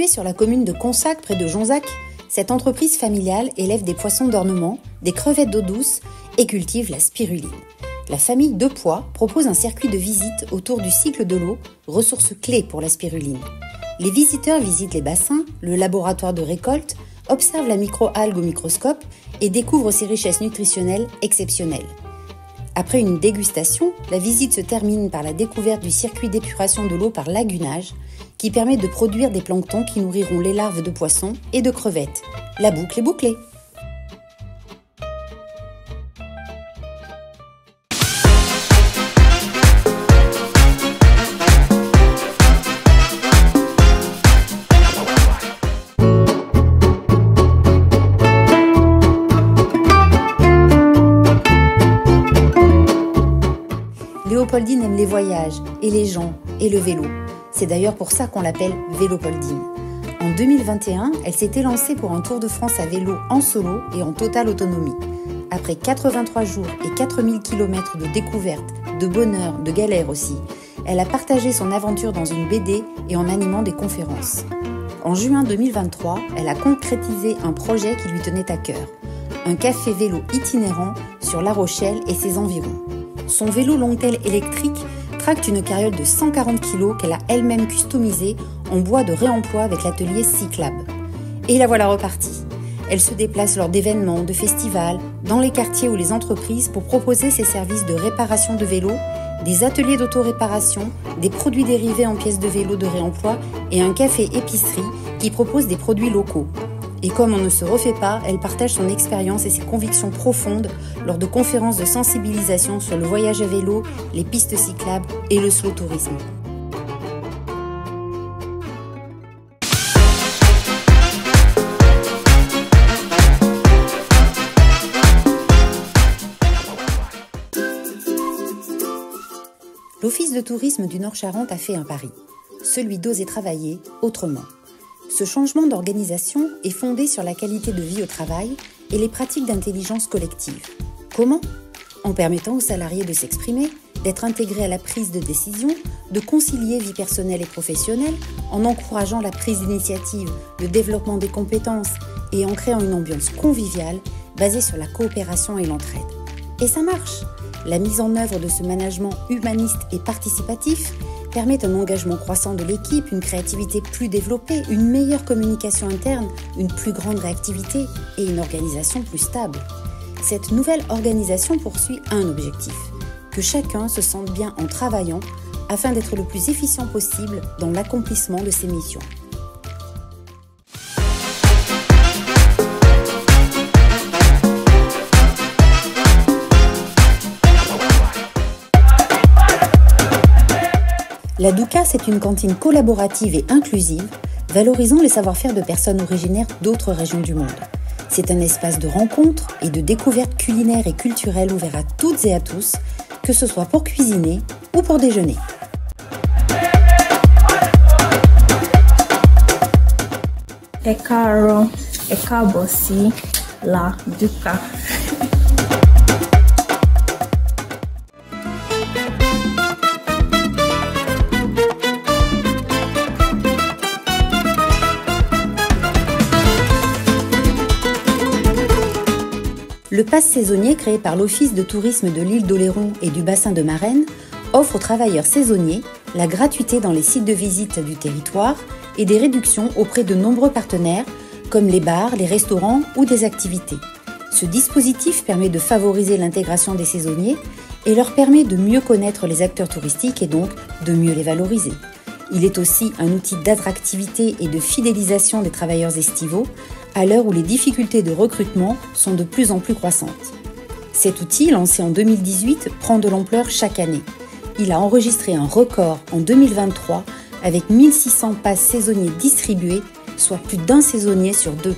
Située sur la commune de Consac, près de Jonzac, cette entreprise familiale élève des poissons d'ornement, des crevettes d'eau douce et cultive la spiruline. La famille Depoix propose un circuit de visite autour du cycle de l'eau, ressource clé pour la spiruline. Les visiteurs visitent les bassins, le laboratoire de récolte, observent la microalgue au microscope et découvrent ses richesses nutritionnelles exceptionnelles. Après une dégustation, la visite se termine par la découverte du circuit d'épuration de l'eau par lagunage, qui permet de produire des planctons qui nourriront les larves de poissons et de crevettes. La boucle est bouclée. Léopoldine aime les voyages, et les gens, et le vélo. C'est d'ailleurs pour ça qu'on l'appelle Vélopoldine. En 2021, elle s'était lancée pour un Tour de France à vélo en solo et en totale autonomie. Après 83 jours et 4000 km de découvertes, de bonheur, de galères aussi, elle a partagé son aventure dans une BD et en animant des conférences. En juin 2023, elle a concrétisé un projet qui lui tenait à cœur. Un café vélo itinérant sur La Rochelle et ses environs. Son vélo Longtail électrique tracte une carriole de 140 kg qu'elle a elle-même customisée en bois de réemploi avec l'atelier Cyclab. Et la voilà repartie. Elle se déplace lors d'événements, de festivals, dans les quartiers ou les entreprises pour proposer ses services de réparation de vélos, des ateliers d'autoréparation, des produits dérivés en pièces de vélo de réemploi et un café-épicerie qui propose des produits locaux. Et comme on ne se refait pas, elle partage son expérience et ses convictions profondes lors de conférences de sensibilisation sur le voyage à vélo, les pistes cyclables et le slow tourisme. L'Office de tourisme du Nord-Charente a fait un pari, celui d'oser travailler autrement. Ce changement d'organisation est fondé sur la qualité de vie au travail et les pratiques d'intelligence collective. Comment ? En permettant aux salariés de s'exprimer, d'être intégrés à la prise de décision, de concilier vie personnelle et professionnelle, en encourageant la prise d'initiative, le développement des compétences et en créant une ambiance conviviale basée sur la coopération et l'entraide. Et ça marche ! La mise en œuvre de ce management humaniste et participatif permet un engagement croissant de l'équipe, une créativité plus développée, une meilleure communication interne, une plus grande réactivité et une organisation plus stable. Cette nouvelle organisation poursuit un objectif, que chacun se sente bien en travaillant afin d'être le plus efficient possible dans l'accomplissement de ses missions. La Douka, c'est une cantine collaborative et inclusive, valorisant les savoir-faire de personnes originaires d'autres régions du monde. C'est un espace de rencontre et de découverte culinaire et culturelle ouvert à toutes et à tous, que ce soit pour cuisiner ou pour déjeuner. Ẹ káàárọ̀, ẹ káàbọ̀ sí La Douka. Le pass saisonnier créé par l'Office de tourisme de l'île d'Oléron et du bassin de Marennes offre aux travailleurs saisonniers la gratuité dans les sites de visite du territoire et des réductions auprès de nombreux partenaires comme les bars, les restaurants ou des activités. Ce dispositif permet de favoriser l'intégration des saisonniers et leur permet de mieux connaître les acteurs touristiques et donc de mieux les valoriser. Il est aussi un outil d'attractivité et de fidélisation des travailleurs estivaux à l'heure où les difficultés de recrutement sont de plus en plus croissantes. Cet outil, lancé en 2018, prend de l'ampleur chaque année. Il a enregistré un record en 2023 avec 1600 passes saisonniers distribués, soit plus d'un saisonnier sur deux.